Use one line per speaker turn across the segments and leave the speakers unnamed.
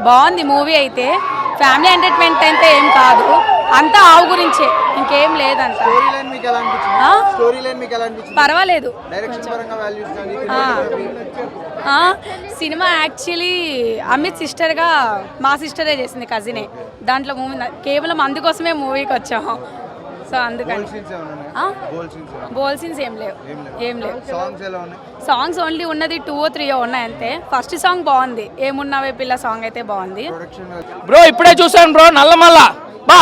బాగుంది మూవీ అయితే. Family entertainment అయితే ఏం కాదు, అంతా ఆవు గురించే, ఇంకేం లేదంట. పర్వాలేదు. సినిమా యాక్చువల్లీ అమిత్ సిస్టర్గా మా సిస్టరే చేసింది, కజినే. దాంట్లో మూవీ కేవలం అందుకోసమే మూవీకి వచ్చాము. సో అందుకని బోల్ సీన్స్ ఏం లేవు. సాంగ్స్ ఓన్లీ ఉన్నది 2 or 3 ఉన్నాయి అంతే. ఫస్ట్ సాంగ్ బాగుంది, ఏమున్నావే పిల్ల సాంగ్ అయితే బాగుంది.
బ్రో ఇప్పుడే చూసాను బ్రో, నల్లమల్ల బా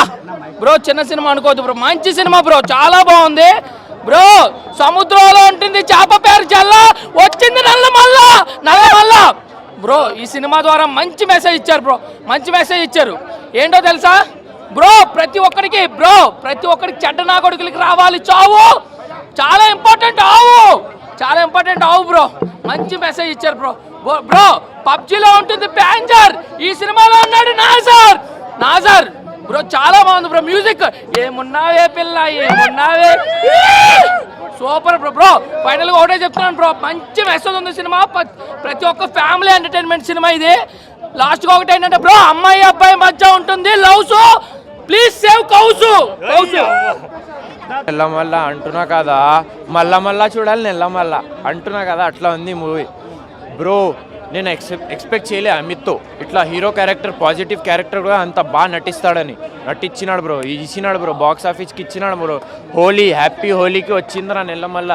బ్రో, చిన్న సినిమా అనుకోవద్దు బ్రో, మంచి సినిమా బ్రో, చాలా బాగుంది బ్రో. సముద్రంలో ఉంటుంది చేప పేరు జల్ల, వచ్చింది నల్లమల్ల బ్రో. ఈ సినిమా ద్వారా మంచి మెసేజ్ ఇచ్చారు బ్రో, మంచి మెసేజ్ ఇచ్చారు. ఏంటో తెలుసా బ్రో, ప్రతి ఒక్కరికి చెడ్డ నా కొడుకులకి రావాలి చావు, చాలా ఇంపార్టెంట్ ఆవు బ్రో. మంచి మెసేజ్ ఇచ్చారు బ్రో. పబ్జీలో ఉంటుంది ప్యాంజర్, ఈ సినిమాలో ఉన్నాడు నాజర్ బ్రో. చాలా బాగుంది బ్రో. మ్యూజిక్ ఏమున్నావే పిల్ల ఏమున్నావే, సూపర్ బ్రో. ఫైనల్గా ఒకటే చెప్తున్నాను బ్రో, మంచి మెసేజ్ ఉంది సినిమా. ప్రతి ఒక్క ఫ్యామిలీ ఎంటర్టైన్మెంట్ సినిమా ఇది. లాస్ట్గా ఒకటి ఏంటంటే బ్రో, అమ్మాయి అబ్బాయి మధ్య ఉంటుంది లవ్స్, ప్లీజ్ సేవ్ కౌసు.
నెల్లమల్ల అంటున్నా కదా, మళ్ళా చూడాలి నెల్లమల్ల అంటున్నా కదా, అట్లా ఉంది మూవీ బ్రో. నేను ఎక్స్పెక్ట్ చేయలే అమిత్తో ఇట్లా హీరో క్యారెక్టర్, పాజిటివ్ క్యారెక్టర్ కూడా అంత బాగా నటించినాడు బ్రో. ఇచ్చినాడు బ్రో, బాక్స్ ఆఫీస్కి ఇచ్చినాడు బ్రో. హ్యాపీ హోలీకి వచ్చిందిరా నెల్లమల్ల.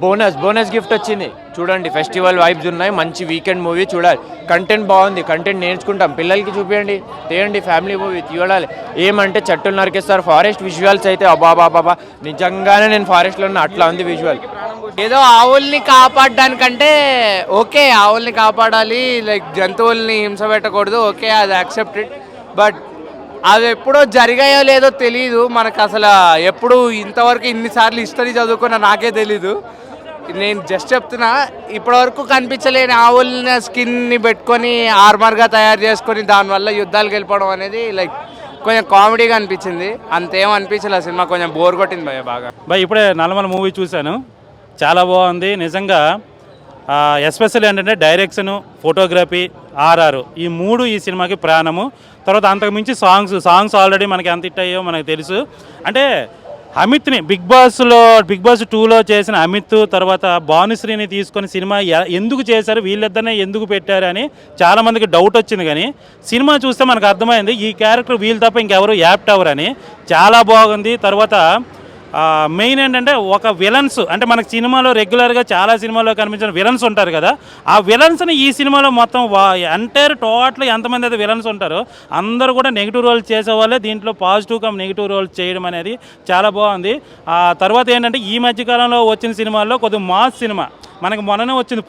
బోనస్ గిఫ్ట్ వచ్చింది చూడండి. ఫెస్టివల్ వైబ్స్ ఉన్నాయి, మంచి వీకెండ్ మూవీ చూడాలి. కంటెంట్ బాగుంది, కంటెంట్ నేర్చుకుంటాం, పిల్లలకి చూపించండి, తీయండి ఫ్యామిలీ మూవీ చూడాలి. ఏమంటే చెట్టులు నరికేస్తారు, ఫారెస్ట్ విజువల్స్ అయితే అబాబాబాబా, నిజంగానే నేను ఫారెస్ట్లో ఉన్న అట్లా ఉంది విజువల్.
ఏదో ఆవుల్ని కాపాడడానికంటే ఓకే, ఆవుల్ని కాపాడాలి, లైక్ జంతువుల్ని హింస పెట్టకూడదు, ఓకే అది యాక్సెప్టెడ్. బట్ అది ఎప్పుడో జరిగాయో లేదో తెలియదు మనకు. అసలు ఎప్పుడు ఇంతవరకు ఇన్నిసార్లు హిస్టరీ చదువుకున్నా నాకే తెలీదు. నేను జస్ట్ చెప్తున్నా, ఇప్పటివరకు కనిపించలేని ఆవుల్ని స్కిన్ని పెట్టుకొని ఆర్మర్గా తయారు చేసుకొని దానివల్ల యుద్ధాలు గెలిపడం అనేది లైక్ కొంచెం కామెడీగా అనిపించింది. అంతేం అనిపించలేదు సినిమా, కొంచెం బోర్ కొట్టింది భయ బాగా.
ఇప్పుడే నల్లమల్ల మూవీ చూశాను, చాలా బాగుంది నిజంగా. ఎస్పెషల్లీ ఏంటంటే డైరెక్షను, ఫోటోగ్రఫీ, ఆర్ఆర్ ఈ 3 ఈ సినిమాకి ప్రాణము. తర్వాత అంతకుమించి సాంగ్స్ ఆల్రెడీ మనకి ఎంత హిట్ అయ్యో మనకు తెలుసు. అంటే అమిత్ని బిగ్ బాస్ 2లో చేసిన అమిత్, తర్వాత భానుశ్రీని తీసుకొని సినిమా ఎందుకు చేశారు, వీళ్ళిద్దరినే ఎందుకు పెట్టారు అని చాలామందికి డౌట్ వచ్చింది. కానీ సినిమా చూస్తే మనకు అర్థమైంది ఈ క్యారెక్టర్ వీళ్ళు తప్ప ఇంకెవరు యాప్ట్ అవ్వరని. చాలా బాగుంది. తర్వాత మెయిన్ ఏంటంటే ఒక విలన్స్, అంటే మనకు సినిమాలో రెగ్యులర్గా చాలా సినిమాలో కనిపించిన విలన్స్ ఉంటారు కదా, ఆ విలన్స్ని ఈ సినిమాలో మొత్తం టోటల్ ఎంతమంది అయితే విలన్స్ ఉంటారో అందరూ కూడా నెగిటివ్ రోల్స్ చేసేవాళ్ళే. దీంట్లో పాజిటివ్ నెగిటివ్ రోల్స్ చేయడం అనేది చాలా బాగుంది. తర్వాత ఏంటంటే ఈ మధ్యకాలంలో వచ్చిన సినిమాల్లో కొద్దిగా మాస్ సినిమా, మనకి మొన్ననే వచ్చింది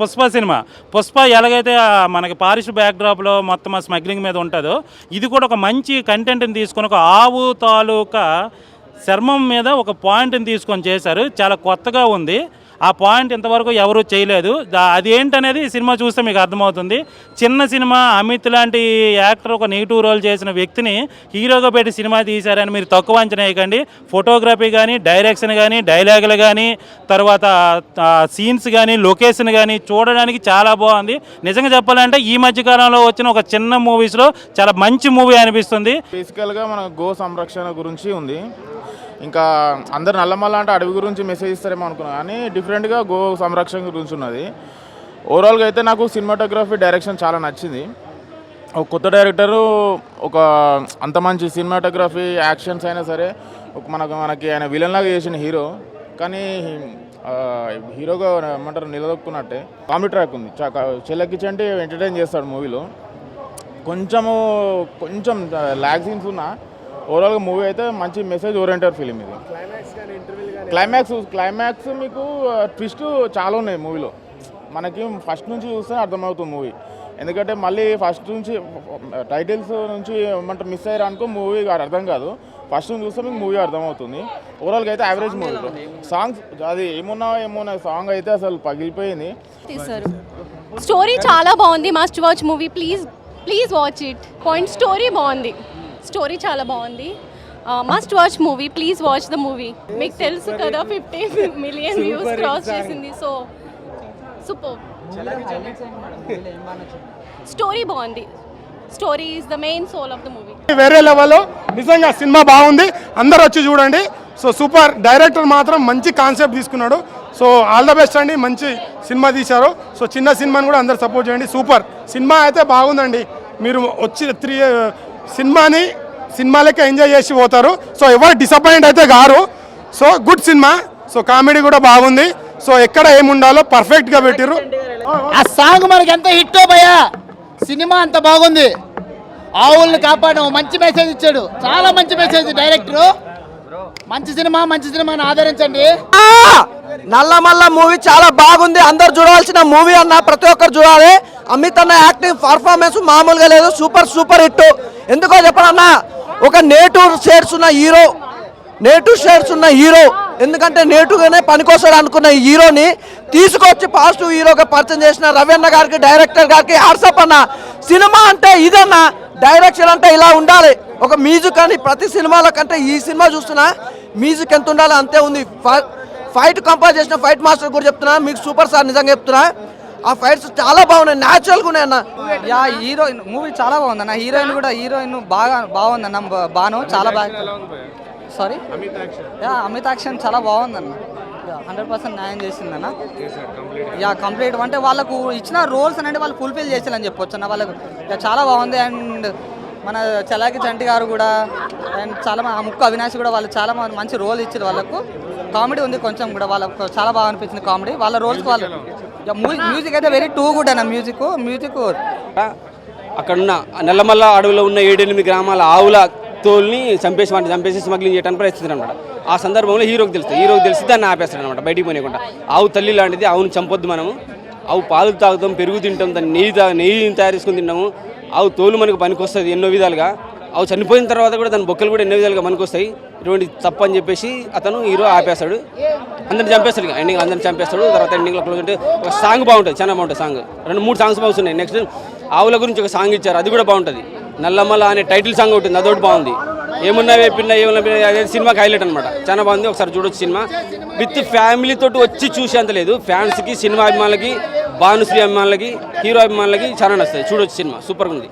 పుష్ప ఎలాగైతే మనకి పారిస్ బ్యాక్డ్రాప్లో మొత్తం ఆ స్మగ్లింగ్ మీద ఉంటుందో, ఇది కూడా ఒక మంచి కంటెంట్ని తీసుకొని ఒక ఆవు తాలూకా చర్మం మీద ఒక పాయింట్ని తీసుకొని చేశారు. చాలా కొత్తగా ఉంది. ఆ పాయింట్ ఇంతవరకు ఎవరూ చేయలేదు. అది ఏంటనేది సినిమా చూస్తే మీకు అర్థమవుతుంది. చిన్న సినిమా, అమిత్ లాంటి యాక్టర్ ఒక నెగిటివ్ రోల్ చేసిన వ్యక్తిని హీరోగా పెట్టి సినిమా తీశారని మీరు తక్కువ అంచనా వేయకండి. ఫోటోగ్రఫీ కానీ, డైరెక్షన్ కానీ, డైలాగులు కానీ, తర్వాత సీన్స్ కానీ, లొకేషన్ కానీ చూడడానికి చాలా బాగుంది. నిజంగా చెప్పాలంటే ఈ మధ్యకాలంలో వచ్చిన ఒక చిన్న మూవీస్లో చాలా మంచి మూవీ అనిపిస్తుంది.
బేసికల్గా మన గో సంరక్షణ గురించి ఉంది. ఇంకా అందరు నల్లమల్ల అంటే అడవి గురించి మెసేజ్ ఇస్తారేమో అనుకున్నాను, కానీ డిఫరెంట్గా గో సంరక్షణ గురించి ఉన్నది. ఓవరాల్గా అయితే నాకు సినిమాటోగ్రఫీ, డైరెక్షన్ చాలా నచ్చింది. ఒక కొత్త డైరెక్టరు ఒక అంత మంచి సినిమాటోగ్రఫీ, యాక్షన్స్ అయినా సరే మనకి ఆయన విలన్ లాగా చేసిన హీరో, కానీ హీరోగా ఏమంటారు నిలదొక్కున్నట్టే. కామెడీ ట్రాక్ ఉంది, చెల్లెక్కించంటే ఎంటర్టైన్ చేస్తాడు మూవీలో. కొంచెం ల్యాగ్ సీన్స్ ఉన్నా ఓవరాల్గా మూవీ అయితే మంచి మెసేజ్ ఓరియంటెడ్ ఫిలిం ఇది. క్లైమాక్స్ మీకు ట్విస్ట్ చాలా ఉన్నాయి మూవీలో. మనకి ఫస్ట్ నుంచి చూస్తే అర్థమవుతుంది మూవీ. ఎందుకంటే మళ్ళీ ఫస్ట్ నుంచి టైటిల్స్ నుంచి ఏమంటారు మిస్ అయ్యారు అనుకో మూవీ అర్థం కాదు. ఫస్ట్ నుంచి చూస్తే మీకు మూవీ అర్థమవుతుంది. ఓవరాల్గా అయితే యావరేజ్ మూవీ. సాంగ్స్ అది ఏమున్నా సాంగ్ అయితే అసలు పగిలిపోయింది.
స్టోరీ చాలా బాగుంది, must watch movie. Please watch it. Story బాగుంది, స్టోరీ చాలా బాగుంది. Must watch movie, please watch the movie. మీకు తెలుసు కదా 50 million వ్యూస్ క్రాస్ చేసింది. So super. స్టోరీ బాగుంది, story is the main soul of the movie.
వేరే లెవెల్లో నిజంగా సినిమా బాగుంది, అందరు వచ్చి చూడండి. సో సూపర్, డైరెక్టర్ మాత్రం మంచి కాన్సెప్ట్ తీసుకున్నాడు. సో ఆల్ ద బెస్ట్ అండి, మంచి సినిమా తీశారు. సో చిన్న సినిమాని కూడా అందరు సపోర్ట్ చేయండి. సూపర్ సినిమా అయితే బాగుందండి. మీరు వచ్చి సినిమా లెక్క ఎంజాయ్ చేసి పోతారు. సో ఎవరు డిసప్పాయింట్ అయితే గారు. So good cinema. So comedy కూడా బాగుంది. సో ఎక్కడ ఏముండాలో పర్ఫెక్ట్గా పెట్టిర్రు.
ఆ సాంగ్ మనకి ఎంత హిట్ భయ్యా, సినిమా అంత బాగుంది. ఆవుల్ని కాపాడడం మంచి మెసేజ్ ఇచ్చాడు, చాలా మంచి మెసేజ్ డైరెక్టర్. మంచి సినిమాని ఆదరించండి.
నల్లమల్ల మూవీ చాలా బాగుంది, అందరు చూడాల్సిన మూవీ అన్న, ప్రతి ఒక్కరు చూడాలి. అమిత్ అన్న యాక్టింగ్ పర్ఫార్మెన్స్ మామూలుగా లేదు, సూపర్ హిట్. ఎందుకో చెప్పనన్నా, ఒక నేటివ్ షేడ్స్ ఉన్న హీరో, ఎందుకంటే నేటివ్గానే పనికొస్తాడు అనుకున్న ఈ హీరోని తీసుకొచ్చి పాజిటివ్ హీరోగా పరిచయం చేసిన రవీణ గారికి, డైరెక్టర్ గారికి హ్యాట్సప్ అన్న. సినిమా అంటే ఇదన్న, డైరెక్షన్ అంటే ఇలా ఉండాలి. ఒక మ్యూజిక్ అని ప్రతి సినిమాల కంటే ఈ సినిమా చూస్తున్నా మ్యూజిక్ ఎంత ఉండాలో అంతే ఉంది. ఫైట్ కంపోజ్ చేసిన ఫైట్ మాస్టర్ కూడా చెప్తున్నా, మీకు సూపర్ సార్ నిజంగా చెప్తున్నా. ఆ ఫైట్స్ చాలా బాగున్నాయి, న్యాచురల్గా ఉన్నాయి అన్న. హీరోయిన్ మూవీ చాలా బాగుంది అన్న. హీరోయిన్ బాగుందన్న. బాను చాలా బాగా, సారీ అమితాక్షన్ చాలా బాగుందన్న. 100% న్యాయం చేసిందన్న. కంప్లీట్ అంటే వాళ్ళకు ఇచ్చిన రోల్స్ అంటే వాళ్ళు ఫుల్ఫిల్ చేసేయాలని చెప్పొచ్చు అన్న. వాళ్ళకు చాలా బాగుంది. అండ్ మన చలాకి చంటి గారు కూడా, అండ్ చాలా ముక్కు అవినాష్ కూడా, వాళ్ళు చాలా మంచి రోల్ ఇచ్చారు. వాళ్ళకు కామెడీ ఉంది కొంచెం కూడా, వాళ్ళకు చాలా బాగా అనిపించింది కామెడీ. వాళ్ళ రోల్స్ వాళ్ళు మ్యూజిక్ అయితే వెరీ టూ గుడ్ అన్న. మ్యూజిక్
అక్కడున్న నల్లమల్ల అడవిలో ఉన్న 7-8 గ్రామాల ఆవుల తోల్ని చంపేసి స్మగ్లింగ్ చేయడానికి ప్రయత్నిస్తారు అనమాట. ఆ సందర్భంలో హీరోకి తెలిసి దాన్ని ఆపేస్తాడు అనమాట, బయటికి పోనీయకుండా. ఆవు తల్లి లాంటిది, ఆవును చంపొద్దు మనము. ఆవు పాలు తాగుతాం, పెరుగు తింటాం, దాన్ని నెయ్యి తయారు చేసుకుని తిన్నాము. ఆవు తోలు మనకు పనికొస్తుంది ఎన్నో విధాలుగా. ఆవు చనిపోయిన తర్వాత కూడా దాని బొక్కలు కూడా ఎన్నో విధాలుగా పనికొస్తాయి. ఇటువంటి తప్పు అని చెప్పేసి అతను హీరో ఆపేస్తాడు, అందరిని చంపేస్తాడు. ఎండింగ్ అందరిని చంపేస్తాడు. తర్వాత ఎండింగ్లో ఒక సాంగ్ బాగుంటుంది, చాలా బాగుంటుంది సాంగ్. 2-3 సాంగ్స్ బాగున్నాయి. నెక్స్ట్ ఆవుల గురించి ఒక సాంగ్ ఇచ్చారు, అది కూడా బాగుంటుంది. నల్లమల్ల అనే టైటిల్ సాంగ్ ఉంటుంది, అదొకటి బాగుంది. ఏమన్నా అదే సినిమాకి హైలైట్ అనమాట, చాలా బాగుంది. ఒకసారి చూడొచ్చు సినిమా. విత్ ఫ్యామిలీ తోటి వచ్చి చూసేంత లేదు. ఫ్యాన్స్కి, సినిమా అభిమానులకి, భానుశ్రీ అభిమానులకి, హీరో అభిమానులకి చాలా నచ్చుతుంది. చూడొచ్చు సినిమా, సూపర్గా ఉంది.